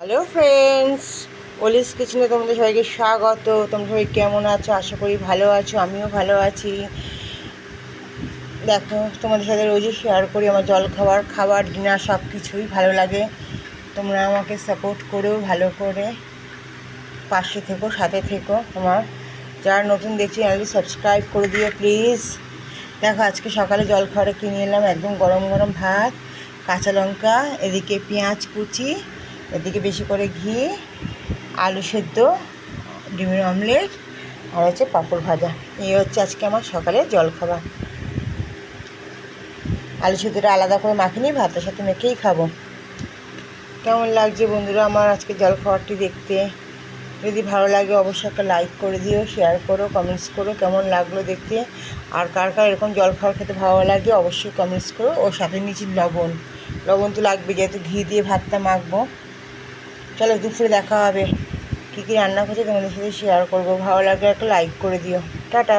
Hello friends, অলিস কিচেনে তোমাদের সবাইকে স্বাগত। তোমরা সবাই কেমন আছো? আশা করি ভালো আছো, আমিও ভালো আছি। দেখো, তোমাদের সাথে রোজই শেয়ার করি আমার খাবার ডিনার সব কিছুই ভালো লাগে। তোমরা আমাকে সাপোর্ট করো, ভালো করে পাশে থেকো, সাথে থেকো। আমার যারা নতুন দেখছি চ্যানেলটি সাবস্ক্রাইব করে দিও প্লিজ। দেখো, আজকে সকালে জলখাবারে কিনে এলাম একদম গরম গরম ভাত, কাঁচা লঙ্কা, এদিকে পেঁয়াজ কুচি, এদিকে বেশি করে ঘি, আলু সেদ্ধ, ডিমের অমলেট, আর হচ্ছে পাঁপড় ভাজা। এই হচ্ছে আজকে আমার সকালে জলখাবার। আলু সেদ্ধটা আলাদা করে মাখিনি, ভাতের সাথে মেখেই খাবো। কেমন লাগছে বন্ধুরা আমার আজকে জলখাবারটি দেখতে? যদি ভালো লাগে অবশ্যই একটা লাইক করে দিও, শেয়ার করো, কমেন্টস করো কেমন লাগলো দেখতে। আর কার কার এরকম জলখাবার খেতে ভালো লাগে অবশ্যই কমেন্টস করো। ওর সাথে নিচে লবণ তো লাগবে, যেহেতু ঘি দিয়ে ভাতটা মাখবো। চলো, দুপুরে দেখা হবে। কী কী রান্না করছে তোমাদের সাথে শেয়ার করবো। ভালো লাগলে একটা লাইক করে দিও। টাটা।